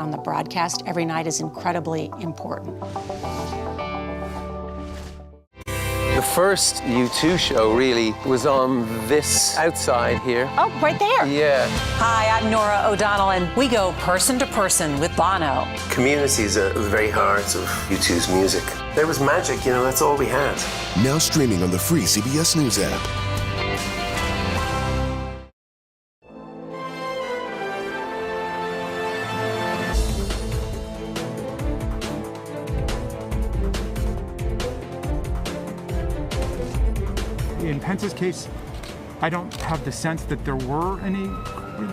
On the broadcast every night is incredibly important. The first U2 show really was on this outside here. Oh, right there. Yeah. Hi, I'm Nora O'Donnell, and we go person to person with Bono. Community is at the very heart of U2's music. There was magic, you know, that's all we had. Now streaming on the free CBS News app. In Pence's case, I don't have the sense that there were any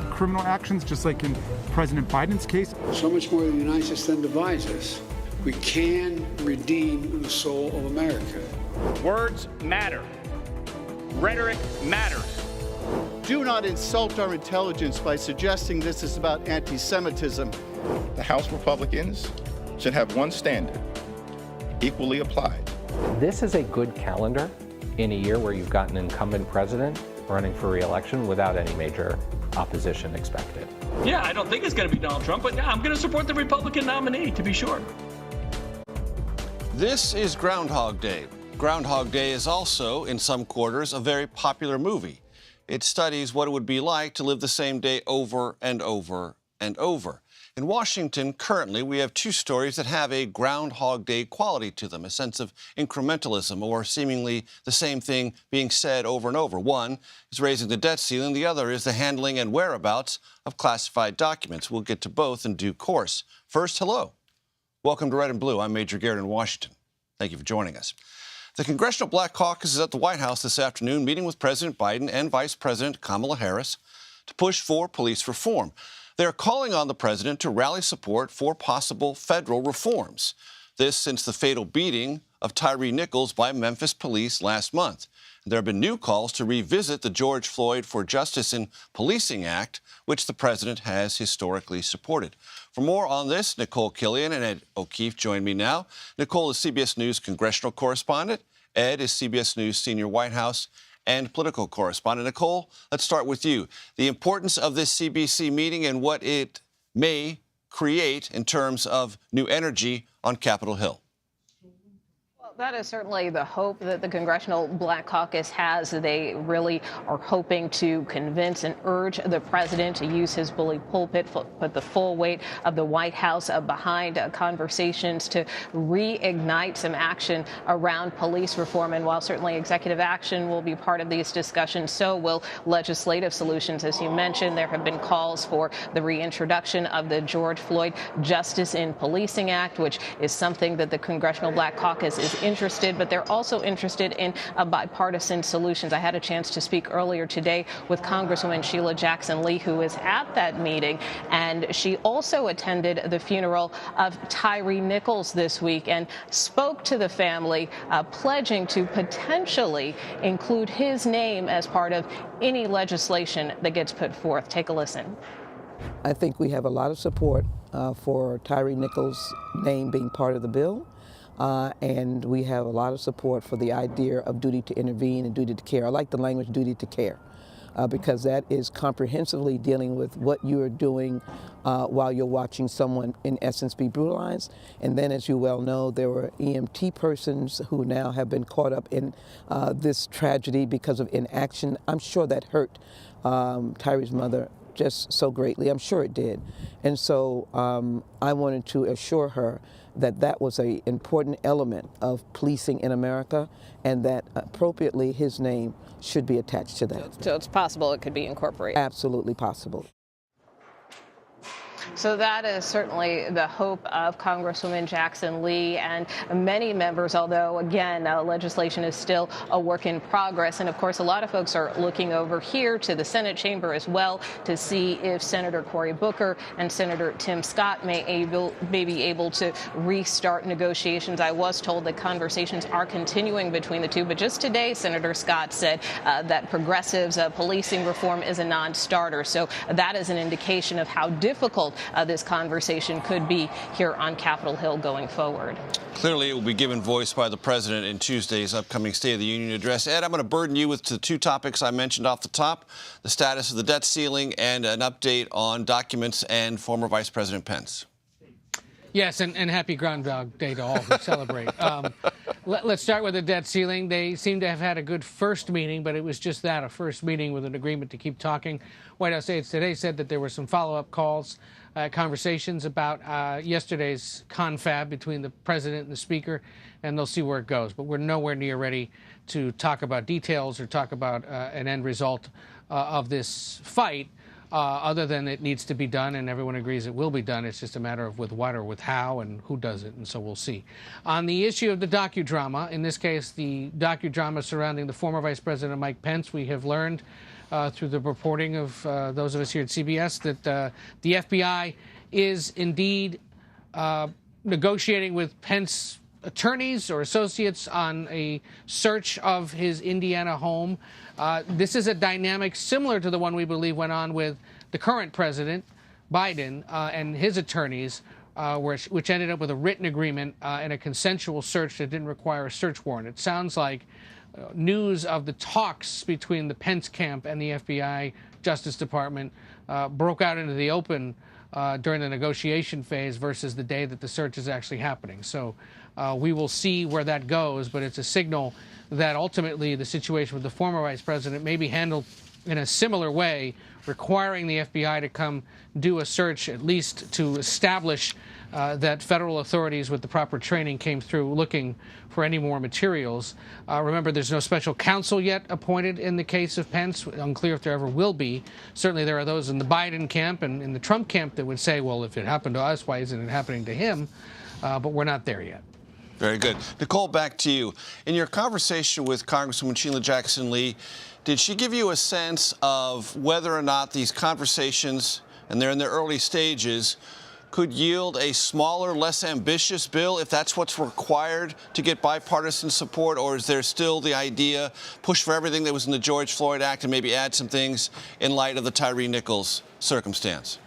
criminal actions, just like in President Biden's case. So much more that unites us than divides us. We can redeem the soul of America. Words matter. Rhetoric matters. Do not insult our intelligence by suggesting this is about anti-Semitism. The House Republicans should have one standard, equally applied. This is a good calendar in a year where you've got an incumbent president running for re-election without any major opposition expected. Yeah, I don't think it's going to be Donald Trump, but I'm going to support the Republican nominee, to be sure. This is Groundhog Day. Groundhog Day is also, in some quarters, a very popular movie. It studies what it would be like to live the same day over and over and over. In Washington, currently, we have two stories that have a Groundhog Day quality to them, a sense of incrementalism or seemingly the same thing being said over and over. One is raising the debt ceiling. The other is the handling and whereabouts of classified documents. We'll get to both in due course. First, hello. Welcome to Red and Blue. I'm Major Garrett in Washington. Thank you for joining us. The Congressional Black Caucus is at the White House this afternoon, meeting with President Biden and Vice President Kamala Harris to push for police reform. They're calling on the president to rally support for possible federal reforms. This since the fatal beating of Tyre Nichols by Memphis police last month. There have been new calls to revisit the George Floyd for Justice in Policing Act, which the president has historically supported. For more on this, Nicole Killian and Ed O'Keefe join me now. Nicole is CBS News congressional correspondent. Ed is CBS News senior White House and political correspondent. Nicole, let's start with you. The importance of this CBC meeting and what it may create in terms of new energy on Capitol Hill. That is certainly the hope that the Congressional Black Caucus has. They really are hoping to convince and urge the president to use his bully pulpit, put the full weight of the White House behind conversations to reignite some action around police reform. And while certainly executive action will be part of these discussions, so will legislative solutions. As you mentioned, there have been calls for the reintroduction of the George Floyd Justice in Policing Act, which is something that the Congressional Black Caucus is interested, but they're also interested in bipartisan solutions. I had a chance to speak earlier today with Congresswoman Sheila Jackson Lee, who was at that meeting, and she also attended the funeral of Tyre Nichols this week and spoke to the family, pledging to potentially include his name as part of any legislation that gets put forth. Take a listen. I think we have a lot of support for Tyre Nichols' name being part of the bill. And we have a lot of support for the idea of duty to intervene and duty to care. I like the language duty to care because that is comprehensively dealing with what you are doing while you're watching someone, in essence, be brutalized. And then, as you well know, there were EMT persons who now have been caught up in this tragedy because of inaction. I'm sure that hurt Tyre's mother just so greatly. I'm sure it did. And so I wanted to assure her that that was an important element of policing in America and that appropriately his name should be attached to that. So it's possible it could be incorporated. Absolutely possible. So that is certainly the hope of Congresswoman Jackson Lee and many members, although, again, legislation is still a work in progress. And, of course, a lot of folks are looking over here to the Senate chamber as well to see if Senator Cory Booker and Senator Tim Scott may be able to restart negotiations. I was told that conversations are continuing between the two. But just today, Senator Scott said that progressives' policing reform is a non-starter. So that is an indication of how difficult this conversation could be here on Capitol Hill going forward. Clearly, it will be given voice by the president in Tuesday's upcoming State of the Union address. Ed, I'm going to burden you with the two topics I mentioned off the top, the status of the debt ceiling and an update on documents and former Vice President Pence. Yes, and happy Groundhog Day to all who celebrate. Let's start with the debt ceiling. They seem to have had a good first meeting, but it was just that, a first meeting with an agreement to keep talking. White House aides today said that there were some follow-up calls, conversations about yesterday's confab between the president and the speaker, and they'll see where it goes. But we're nowhere near ready to talk about details or talk about an end result of this fight. Other than it needs to be done, and everyone agrees it will be done. It's just a matter of with what or with how and who does it, and so we'll see. On the issue of the docudrama, in this case, the docudrama surrounding the former Vice President Mike Pence, we have learned through the reporting of those of us here at CBS that the FBI is indeed negotiating with Pence attorneys or associates on a search of his Indiana home. This is a dynamic similar to the one we believe went on with the current president, Biden, and his attorneys, which ended up with a written agreement and a consensual search that didn't require a search warrant. It sounds like news of the talks between the Pence camp and the FBI Justice Department broke out into the open during the negotiation phase versus the day that the search is actually happening. So we will see where that goes, but it's a signal that ultimately the situation with the former vice president may be handled in a similar way, requiring the FBI to come do a search, at least to establish that federal authorities with the proper training came through looking for any more materials. Remember, there's no special counsel yet appointed in the case of Pence. Unclear if there ever will be. Certainly there are those in the Biden camp and in the Trump camp that would say, well, if it happened to us, why isn't it happening to him? But we're not there yet. Very good. Nicole, back to you. In your conversation with Congresswoman Sheila Jackson-Lee, did she give you a sense of whether or not these conversations, and they're in their early stages, could yield a smaller, less ambitious bill if that's what's required to get bipartisan support? Or is there still the idea, push for everything that was in the George Floyd Act and maybe add some things in light of the Tyre Nichols circumstance?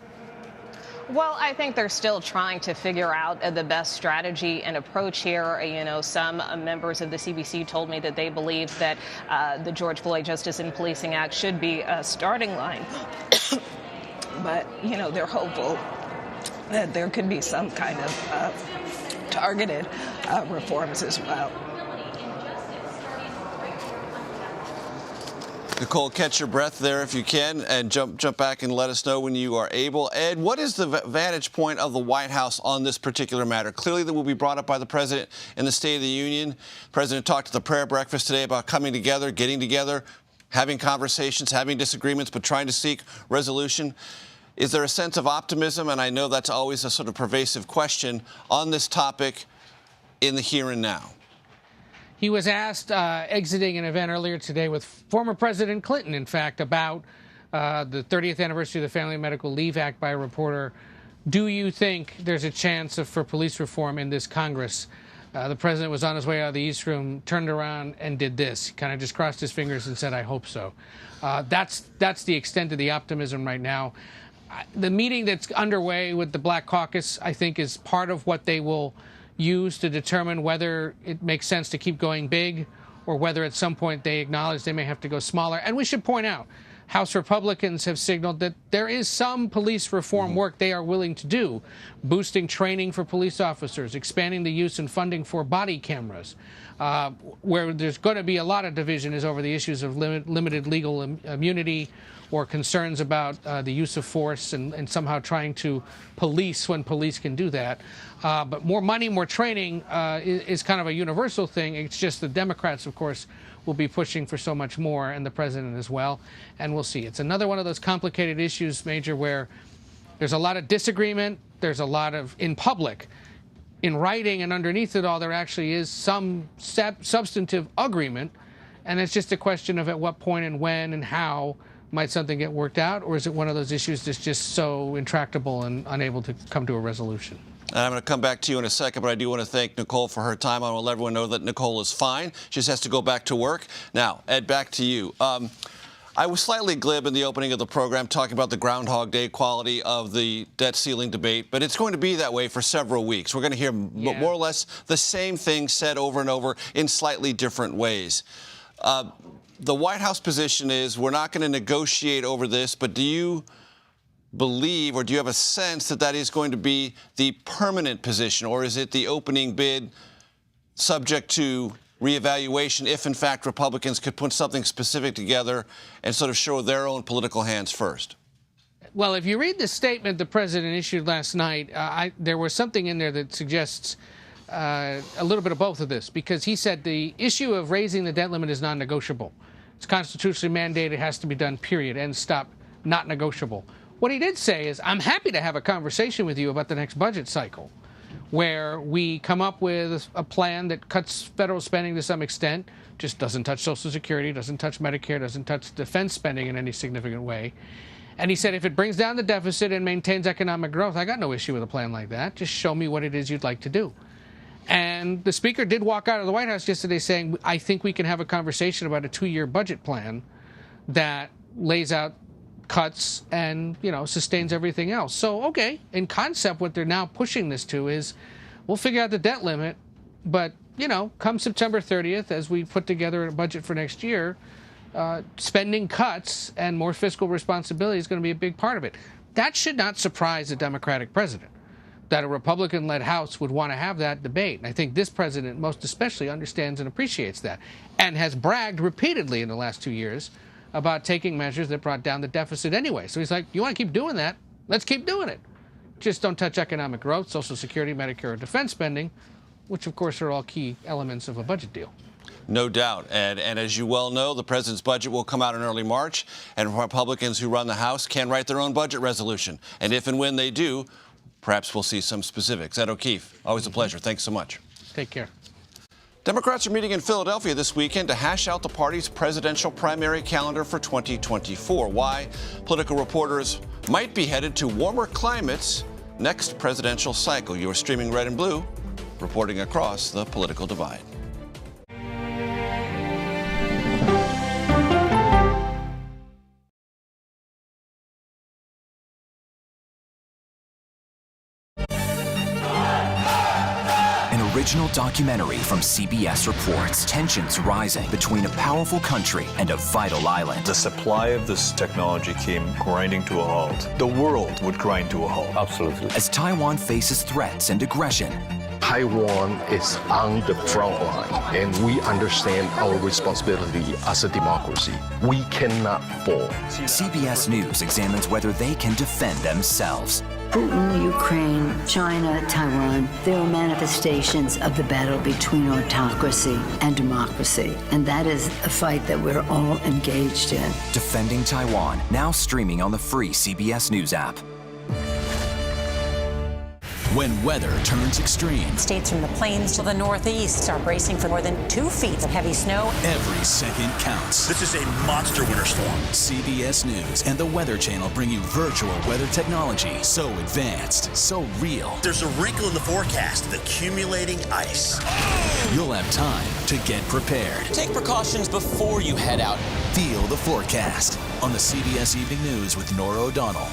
Well, I think they're still trying to figure out the best strategy and approach here. You know, some members of the CBC told me that they believe that the George Floyd Justice and Policing Act should be a starting line. But, you know, they're hopeful that there could be some kind of targeted reforms as well. Nicole, catch your breath there if you can, and jump back and let us know when you are able. Ed, what is the vantage point of the White House on this particular matter? Clearly, that will be brought up by the president in the State of the Union. The president talked at the prayer breakfast today about coming together, getting together, having conversations, having disagreements, but trying to seek resolution. Is there a sense of optimism? And I know that's always a sort of pervasive question on this topic in the here and now. He was asked, exiting an event earlier today with former President Clinton, in fact, about the 30th anniversary of the Family Medical Leave Act by a reporter, do you think there's a chance for police reform in this Congress? The president was on his way out of the East Room, turned around and did this. He kind of just crossed his fingers and said, I hope so. That's the extent of the optimism right now. The meeting that's underway with the Black Caucus, I think, is part of what they will use to determine whether it makes sense to keep going big or whether at some point they acknowledge they may have to go smaller. And we should point out, House Republicans have signaled that there is some police reform work they are willing to do, boosting training for police officers, expanding the use and funding for body cameras. Where there's going to be a lot of division is over the issues of limited legal immunity or concerns about the use of force and somehow trying to police when police can do that. But more money, more training is kind of a universal thing. It's just the Democrats, of course, will be pushing for so much more, and the president as well. And we'll see. It's another one of those complicated issues, Major, where there's a lot of disagreement. There's a lot of, in public, in writing and underneath it all, there actually is some substantive agreement. And it's just a question of at what point and when and how might something get worked out, or is it one of those issues that's just so intractable and unable to come to a resolution? And I'm going to come back to you in a second, but I do want to thank Nicole for her time. I want to let everyone know that Nicole is fine. She just has to go back to work. Now, Ed, back to you. I was slightly glib in the opening of the program talking about the Groundhog Day quality of the debt ceiling debate, but it's going to be that way for several weeks. We're going to hear more or less the same thing said over and over in slightly different ways. The White House position is we're not going to negotiate over this, but do you believe, or do you have a sense that that is going to be the permanent position, or is it the opening bid subject to reevaluation if, in fact, Republicans could put something specific together and sort of show their own political hands first? Well, if you read the statement the president issued last night, there was something in there that suggests a little bit of both of this, because he said the issue of raising the debt limit is non-negotiable. It's constitutionally mandated, it has to be done, period, end, stop, not negotiable. What he did say is, I'm happy to have a conversation with you about the next budget cycle, where we come up with a plan that cuts federal spending to some extent, just doesn't touch Social Security, doesn't touch Medicare, doesn't touch defense spending in any significant way. And he said, if it brings down the deficit and maintains economic growth, I got no issue with a plan like that. Just show me what it is you'd like to do. And the speaker did walk out of the White House yesterday saying, I think we can have a conversation about a 2-year budget plan that lays out cuts and, sustains everything else. So, okay, in concept, what they're now pushing this to is, we'll figure out the debt limit, but, come September 30th, as we put together a budget for next year, spending cuts and more fiscal responsibility is going to be a big part of it. That should not surprise a Democratic president, that a Republican-led House would want to have that debate. And I think this president most especially understands and appreciates that, and has bragged repeatedly in the last 2 years about taking measures that brought down the deficit anyway. So he's like, you want to keep doing that? Let's keep doing it. Just don't touch economic growth, Social Security, Medicare, or defense spending, which, of course, are all key elements of a budget deal. No doubt. And as you well know, the president's budget will come out in early March, and Republicans who run the House can write their own budget resolution. And if and when they do, perhaps we'll see some specifics. Ed O'Keefe, always a pleasure. Thanks so much. Take care. Democrats are meeting in Philadelphia this weekend to hash out the party's presidential primary calendar for 2024. Why political reporters might be headed to warmer climates next presidential cycle. You're streaming Red and Blue, reporting across the political divide. Original documentary from CBS reports tensions rising between a powerful country and a vital island. The supply of this technology came grinding to a halt. The world would grind to a halt. Absolutely. As Taiwan faces threats and aggression, Taiwan is on the front line, and we understand our responsibility as a democracy. We cannot fall. CBS News examines whether they can defend themselves. Putin, Ukraine, China, Taiwan, they are manifestations of the battle between autocracy and democracy. And that is a fight that we're all engaged in. Defending Taiwan, now streaming on the free CBS News app. When weather turns extreme. States from the plains to the northeast are bracing for more than 2 feet of heavy snow. Every second counts. This is a monster winter storm. CBS News and the Weather Channel bring you virtual weather technology so advanced, so real. There's a wrinkle in the forecast, the accumulating ice. You'll have time to get prepared. Take precautions before you head out. Feel the forecast on the CBS Evening News with Norah O'Donnell.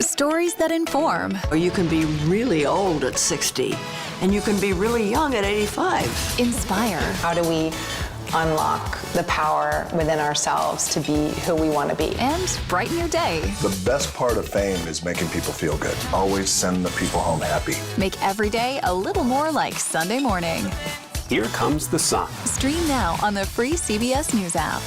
Stories that inform. You can be really old at 60, and you can be really young at 85. Inspire. How do we unlock the power within ourselves to be who we want to be? And brighten your day. The best part of fame is making people feel good. Always send the people home happy. Make every day a little more like Sunday morning. Here comes the sun. Stream now on the free CBS News app.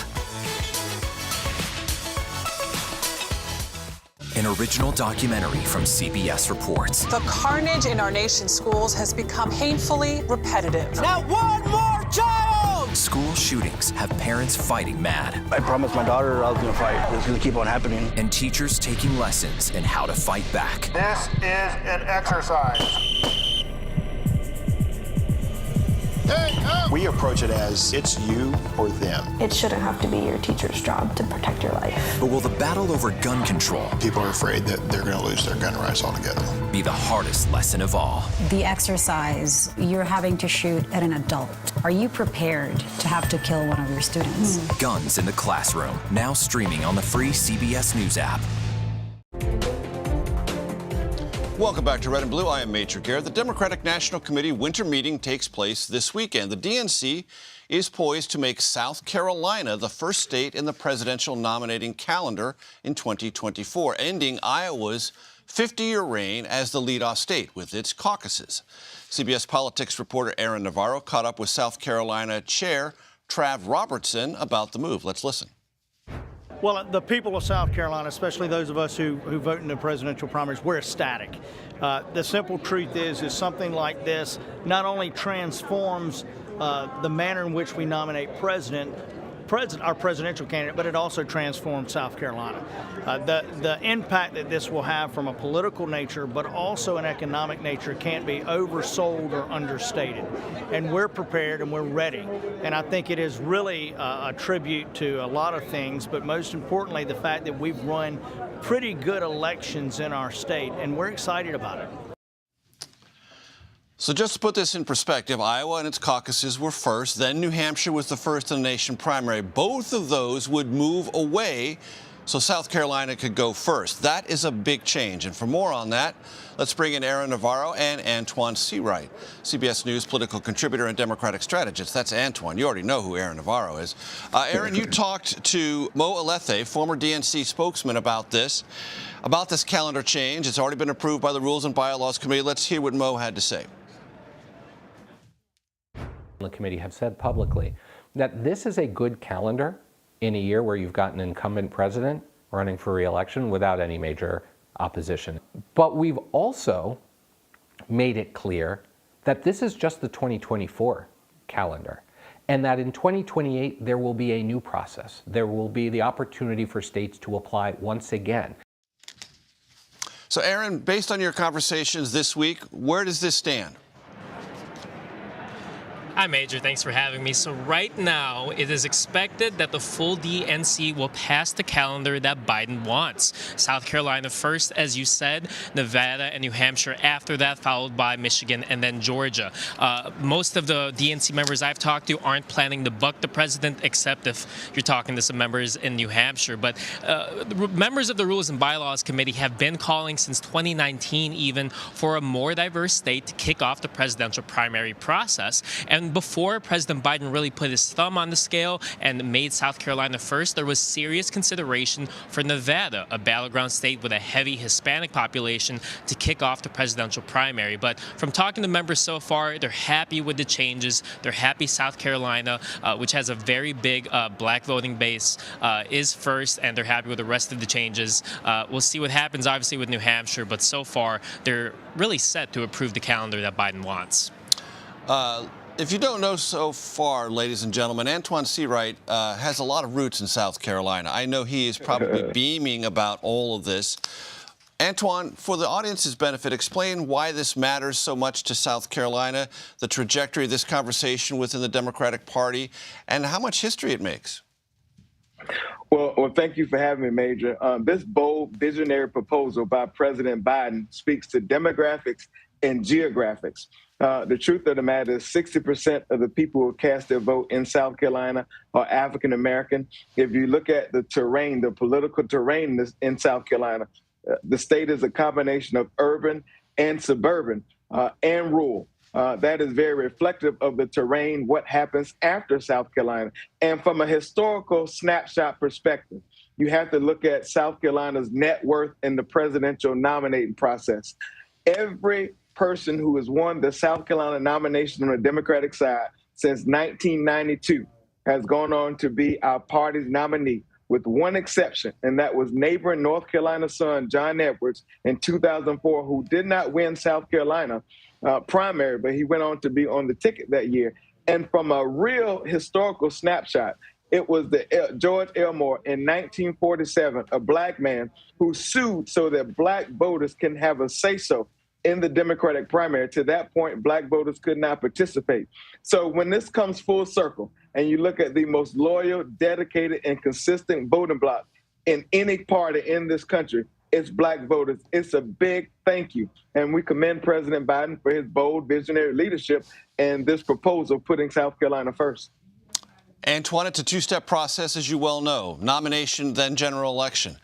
An original documentary from CBS reports. The carnage in our nation's schools has become painfully repetitive. Not one more child! School shootings have parents fighting mad. I promised my daughter I was going to fight. It's going to keep on happening. And teachers taking lessons in how to fight back. This is an exercise. We approach it as it's you or them. It shouldn't have to be your teacher's job to protect your life. But will the battle over gun control, people are afraid that they're going to lose their gun rights altogether, be the hardest lesson of all? The exercise, you're having to shoot at an adult. Are you prepared to have to kill one of your students? Guns in the Classroom, now streaming on the free CBS News app. Welcome back to Red and Blue. I am Major Garrett. The Democratic National Committee winter meeting takes place this weekend. The DNC is poised to make South Carolina the first state in the presidential nominating calendar in 2024, ending Iowa's 50-year reign as the leadoff state with its caucuses. CBS politics reporter Aaron Navarro caught up with South Carolina Chair Trav Robertson about the move. Let's listen. Well, the people of South Carolina, especially those of us who vote in the presidential primaries, we're ecstatic. The simple truth is something like this not only transforms the manner in which we nominate our presidential candidate, but it also transforms South Carolina. The impact that this will have from a political nature, but also an economic nature, can't be oversold or understated. And we're prepared and we're ready. And I think it is really a tribute to a lot of things, but most importantly, the fact that we've run pretty good elections in our state, and we're excited about it. So just to put this in perspective, Iowa and its caucuses were first, then New Hampshire was the first in the nation primary. Both of those would move away so South Carolina could go first. That is a big change. And for more on that, let's bring in Aaron Navarro and Antoine Seawright, CBS News political contributor and Democratic strategist. That's Antoine. You already know who Aaron Navarro is. Aaron, you talked to Mo Alethe, former DNC spokesman, about this calendar change. It's already been approved by the Rules and Bylaws Committee. Let's hear what Mo had to say. The committee have said publicly that this is a good calendar in a year where you've got an incumbent president running for re-election without any major opposition. But we've also made it clear that this is just the 2024 calendar, and that in 2028 there will be a new process. There will be the opportunity for states to apply once again. So, Aaron, based on your conversations this week, where does this stand? Hi, Major. Thanks for having me. So right now, it is expected that the full DNC will pass the calendar that Biden wants. South Carolina first, as you said, Nevada and New Hampshire after that, followed by Michigan and then Georgia. Most of the DNC members I've talked to aren't planning to buck the president, except if you're talking to some members in New Hampshire. But members of the Rules and Bylaws Committee have been calling since 2019 even for a more diverse state to kick off the presidential primary process. And before President Biden really put his thumb on the scale and made South Carolina first, there was serious consideration for Nevada, a battleground state with a heavy Hispanic population, to kick off the presidential primary. But from talking to members so far, they're happy with the changes. They're happy South Carolina, which has a very big black voting base, is first, and they're happy with the rest of the changes. We'll see what happens, obviously, with New Hampshire, but so far, they're really set to approve the calendar that Biden wants. If you don't know so far, ladies and gentlemen, Antoine Seawright has a lot of roots in South Carolina. I know he is probably beaming about all of this. Antoine, for the audience's benefit, explain why this matters so much to South Carolina, the trajectory of this conversation within the Democratic Party, and how much history it makes. Well, thank you for having me, Major. This bold, visionary proposal by President Biden speaks to demographics and geographics. The truth of the matter is 60% of the people who cast their vote in South Carolina are African American. If you look at the terrain, the political terrain in South Carolina, the state is a combination of urban and suburban and rural. That is very reflective of the terrain, what happens after South Carolina. And from a historical snapshot perspective, you have to look at South Carolina's net worth in the presidential nominating process. Every person who has won the South Carolina nomination on the Democratic side since 1992 has gone on to be our party's nominee, with one exception, and that was neighboring North Carolina's son, John Edwards, in 2004, who did not win South Carolina primary, but he went on to be on the ticket that year. And from a real historical snapshot, it was the George Elmore in 1947, a black man who sued so that black voters can have a say-so in the Democratic primary. To that point, black voters could not participate. So when this comes full circle and you look at the most loyal, dedicated, and consistent voting bloc in any party in this country, it's black voters. It's a big thank you. And we commend President Biden for his bold, visionary leadership and this proposal putting South Carolina first. Antoine, it's a two-step process, as you well know. Nomination, then general election.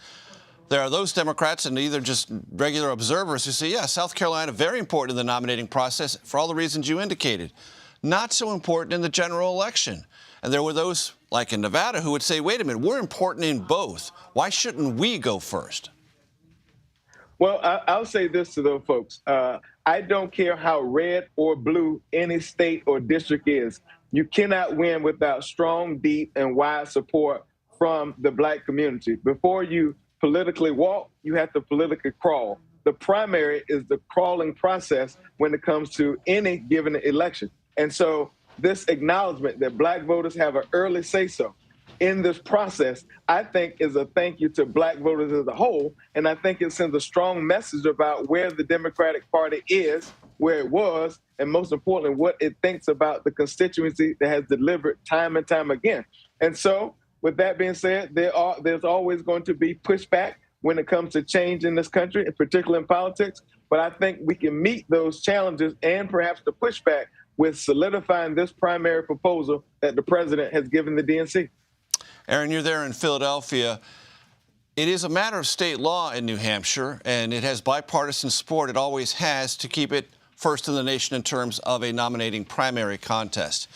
There are those Democrats and either just regular observers who say, yeah, South Carolina, very important in the nominating process for all the reasons you indicated. Not so important in the general election. And there were those, like in Nevada, who would say, wait a minute, we're important in both. Why shouldn't we go first? Well, I'll say this to those folks. I don't care how red or blue any state or district is. You cannot win without strong, deep, and wide support from the Black community. Before you politically walk, you have to politically crawl. The primary is the crawling process when it comes to any given election. And so this acknowledgement that Black voters have an early say-so in this process, I think is a thank you to Black voters as a whole. And I think it sends a strong message about where the Democratic Party is, where it was, and most importantly, what it thinks about the constituency that has delivered time and time again. And so with that being said, there's always going to be pushback when it comes to change in this country, and particularly in politics. But I think we can meet those challenges and perhaps the pushback with solidifying this primary proposal that the president has given the DNC. Aaron, you're there in Philadelphia. It is a matter of state law in New Hampshire, and it has bipartisan support. It always has, to keep it first in the nation in terms of a nominating primary contest.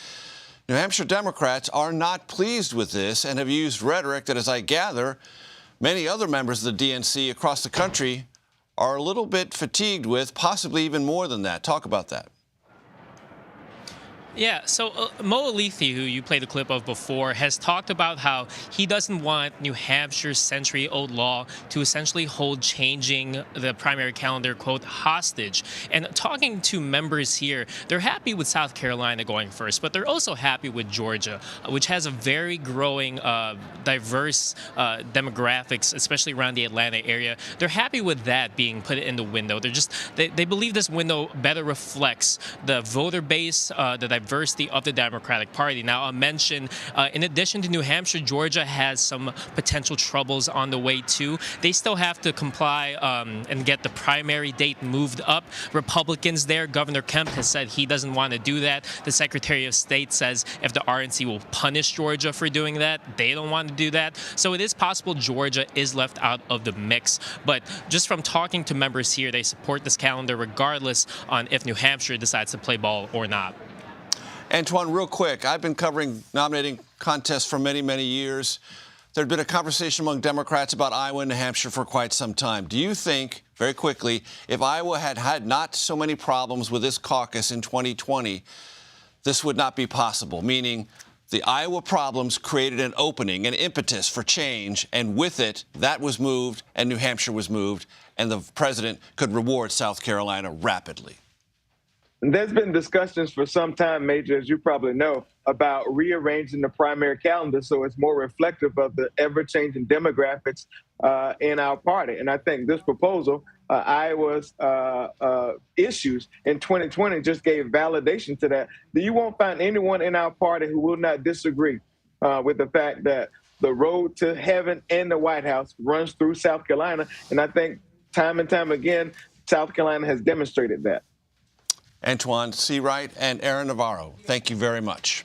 New Hampshire Democrats are not pleased with this and have used rhetoric that, as I gather, many other members of the DNC across the country are a little bit fatigued with, possibly even more than that. Talk about that. Yeah, so Mo Alithi, who you played the clip of before, has talked about how he doesn't want New Hampshire's century-old law to essentially hold changing the primary calendar, quote, hostage. And talking to members here, they're happy with South Carolina going first, but they're also happy with Georgia, which has a very growing, diverse demographics, especially around the Atlanta area. They're happy with that being put in the window. They believe this window better reflects the voter base, the diversity of the Democratic Party. Now, I'll mention, in addition to New Hampshire, Georgia has some potential troubles on the way, too. They still have to comply and get the primary date moved up. Republicans there, Governor Kemp has said he doesn't want to do that. The Secretary of State says if the RNC will punish Georgia for doing that, they don't want to do that. So it is possible Georgia is left out of the mix. But just from talking to members here, they support this calendar regardless on if New Hampshire decides to play ball or not. Antoine, real quick, I've been covering nominating contests for many, many years. There'd been a conversation among Democrats about Iowa and New Hampshire for quite some time. Do you think, very quickly, if Iowa had had not so many problems with this caucus in 2020, this would not be possible? Meaning the Iowa problems created an opening, an impetus for change, and with it, that was moved and New Hampshire was moved, and the president could reward South Carolina rapidly. There's been discussions for some time, Major, as you probably know, about rearranging the primary calendar so it's more reflective of the ever-changing demographics in our party. And I think this proposal, Iowa's issues in 2020, just gave validation to that. You won't find anyone in our party who will not disagree with the fact that the road to heaven and the White House runs through South Carolina. And I think time and time again, South Carolina has demonstrated that. Antoine Seawright and Aaron Navarro, thank you very much.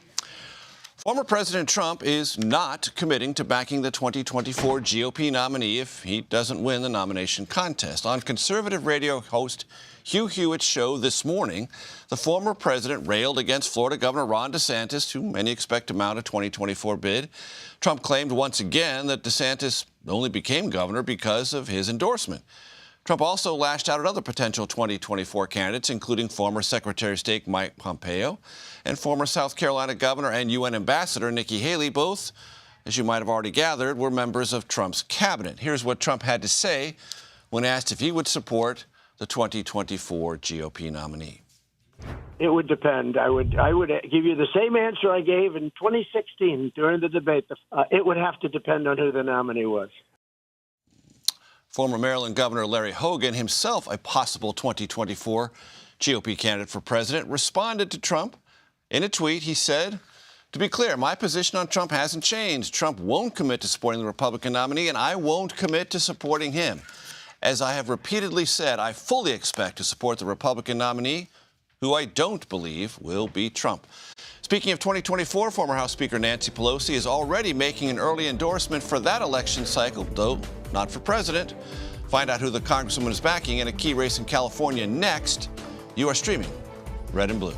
Former President Trump is not committing to backing the 2024 GOP nominee if he doesn't win the nomination contest. On conservative radio host Hugh Hewitt's show this morning, the former president railed against Florida Governor Ron DeSantis, who many expect to mount a 2024 bid. Trump claimed once again that DeSantis only became governor because of his endorsement. Trump also lashed out at other potential 2024 candidates, including former Secretary of State Mike Pompeo and former South Carolina Governor and UN Ambassador Nikki Haley. Both, as you might have already gathered, were members of Trump's cabinet. Here's what Trump had to say when asked if he would support the 2024 GOP nominee. It would depend. I would give you the same answer I gave in 2016 during the debate. It would have to depend on who the nominee was. Former Maryland Governor Larry Hogan, himself a possible 2024 GOP candidate for president, responded to Trump. In a tweet, he said, "To be clear, my position on Trump hasn't changed. Trump won't commit to supporting the Republican nominee, and I won't commit to supporting him. As I have repeatedly said, I fully expect to support the Republican nominee, who I don't believe will be Trump." Speaking of 2024, former House Speaker Nancy Pelosi is already making an early endorsement for that election cycle, though not for president. Find out who the congresswoman is backing in a key race in California next. You are streaming Red and Blue.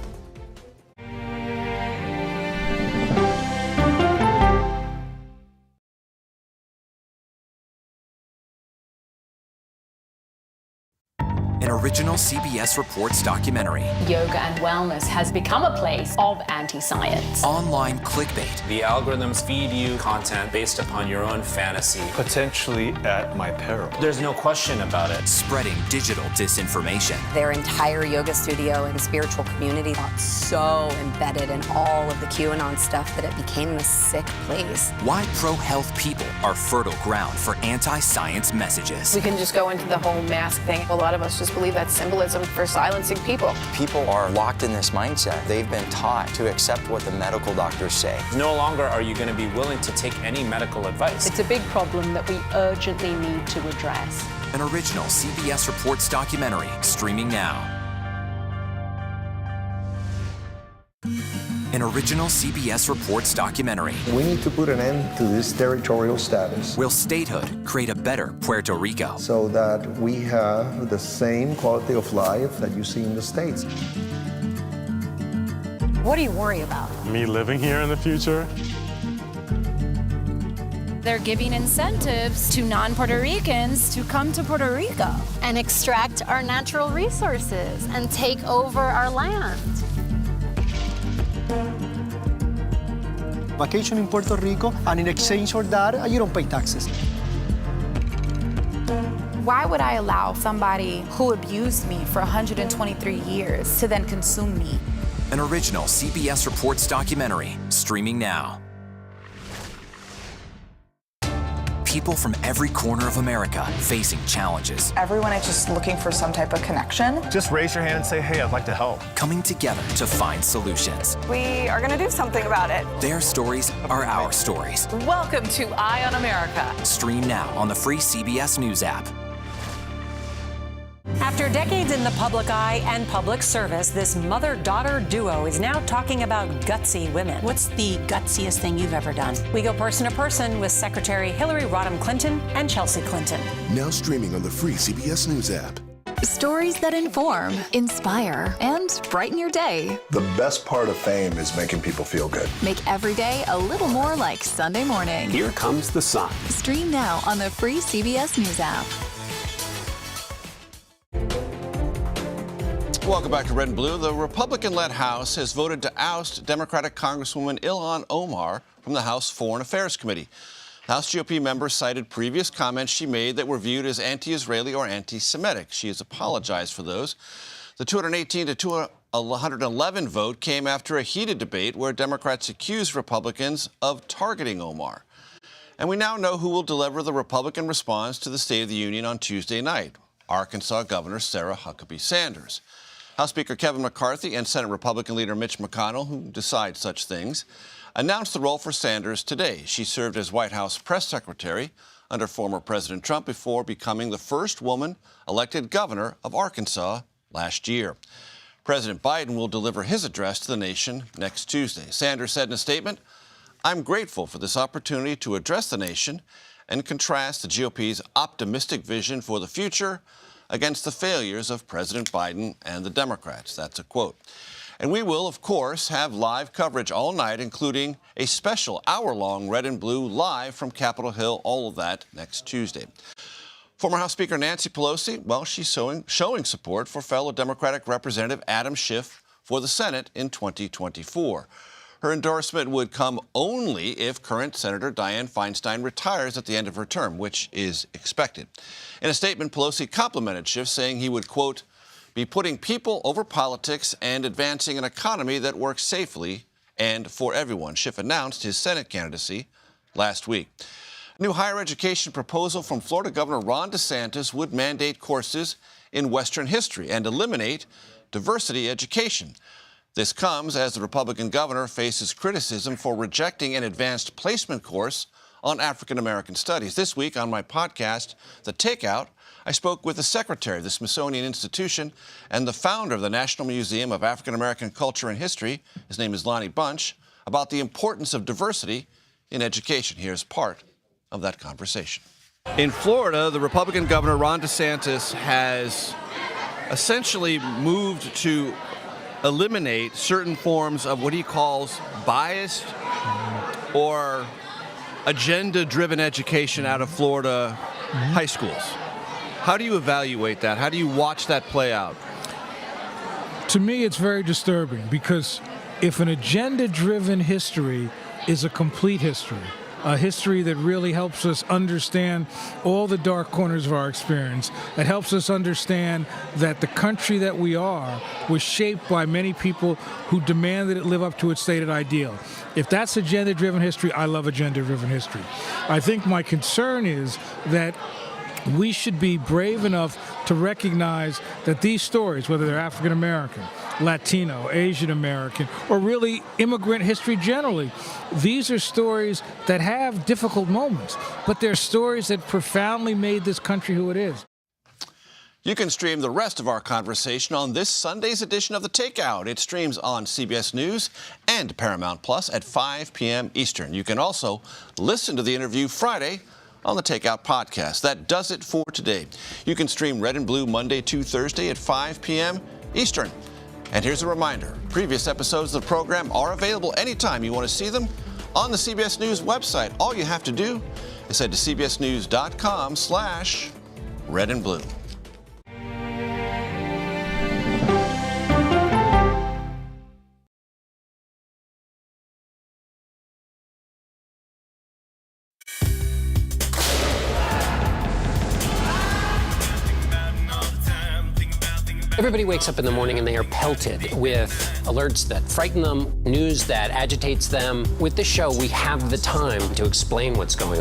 An original CBS Reports documentary. Yoga and wellness has become a place of anti-science. Online clickbait. The algorithms feed you content based upon your own fantasy. Potentially at my peril. There's no question about it. Spreading digital disinformation. Their entire yoga studio and spiritual community got so embedded in all of the QAnon stuff that it became this sick place. Why pro-health people are fertile ground for anti-science messages. We can just go into the whole mask thing. A lot of us just believe that's symbolism for silencing people. People are locked in this mindset. They've been taught to accept what the medical doctors say. No longer are you going to be willing to take any medical advice. It's a big problem that we urgently need to address. An original CBS Reports documentary streaming now. An original CBS Reports documentary. We need to put an end to this territorial status. Will statehood create a better Puerto Rico? So that we have the same quality of life that you see in the States. What do you worry about? Me living here in the future? They're giving incentives to non-Puerto Ricans to come to Puerto Rico and extract our natural resources and take over our land. Vacation in Puerto Rico, and in exchange for that, you don't pay taxes. Why would I allow somebody who abused me for 123 years to then consume me? An original CBS Reports documentary streaming now. People from every corner of America facing challenges. Everyone is just looking for some type of connection. Just raise your hand and say, hey, I'd like to help. Coming together to find solutions. We are going to do something about it. Their stories are our stories. Welcome to Eye on America. Stream now on the free CBS News app. After decades in the public eye and public service, this mother-daughter duo is now talking about gutsy women. What's the gutsiest thing you've ever done? We go person to person with Secretary Hillary Rodham Clinton and Chelsea Clinton. Now streaming on the free CBS News app. Stories that inform, inspire, and brighten your day. The best part of fame is making people feel good. Make every day a little more like Sunday morning. Here comes the sun. Stream now on the free CBS News app. Welcome back to Red and Blue. The Republican-led House has voted to oust Democratic Congresswoman Ilhan Omar from the House Foreign Affairs Committee. House GOP members cited previous comments she made that were viewed as anti-Israeli or anti-Semitic. She has apologized for those. The 218 to 211 vote came after a heated debate where Democrats accused Republicans of targeting Omar. And we now know who will deliver the Republican response to the State of the Union on Tuesday night: Arkansas Governor Sarah Huckabee Sanders. House Speaker Kevin McCarthy and Senate Republican leader Mitch McConnell, who decide such things, announced the role for Sanders today. She served as White House press secretary under former President Trump before becoming the first woman elected governor of Arkansas last year. President Biden will deliver his address to the nation next Tuesday. Sanders said in a statement, "I'm grateful for this opportunity to address the nation and contrast the GOP's optimistic vision for the future against the failures of President Biden and the Democrats." That's a quote. And we will, of course, have live coverage all night, including a special hour-long Red and Blue live from Capitol Hill, all of that next Tuesday. Former House Speaker Nancy Pelosi, well, she's showing support for fellow Democratic Representative Adam Schiff for the Senate in 2024. Her endorsement would come only if current Senator Dianne Feinstein retires at the end of her term, which is expected. In a statement, Pelosi complimented Schiff, saying he would, quote, be putting people over politics and advancing an economy that works safely and for everyone. Schiff announced his Senate candidacy last week. A new higher education proposal from Florida Governor Ron DeSantis would mandate courses in Western history and eliminate diversity education. This comes as the Republican governor faces criticism for rejecting an advanced placement course on African-American studies. This week on my podcast, The Takeout, I spoke with the secretary of the Smithsonian Institution and the founder of the National Museum of African-American Culture and History, his name is Lonnie Bunch, about the importance of diversity in education. Here's part of that conversation. In Florida, the Republican governor, Ron DeSantis, has essentially moved to eliminate certain forms of what he calls biased or agenda-driven education out of Florida high schools. How do you evaluate that? How do you watch that play out? To me, it's very disturbing because if an agenda-driven history is a complete history, a history that really helps us understand all the dark corners of our experience, that helps us understand that the country that we are was shaped by many people who demanded it live up to its stated ideal. If that's agenda-driven history, I love agenda-driven history. I think my concern is that we should be brave enough to recognize that these stories, whether they're African American, Latino, Asian American, or really immigrant history generally, these are stories that have difficult moments, but they're stories that profoundly made this country who it is. You can stream the rest of our conversation on this Sunday's edition of The Takeout. It streams on CBS News and Paramount Plus at 5 p.m. Eastern. You can also listen to the interview Friday on the Takeout podcast. That does it for today. You can stream Red and Blue Monday to Thursday at 5 p.m. Eastern. And here's a reminder, previous episodes of the program are available anytime you want to see them on the CBS News website. All you have to do is head to cbsnews.com/red and blue. Everybody wakes up in the morning and they are pelted with alerts that frighten them, news that agitates them. With this show, we have the time to explain what's going on.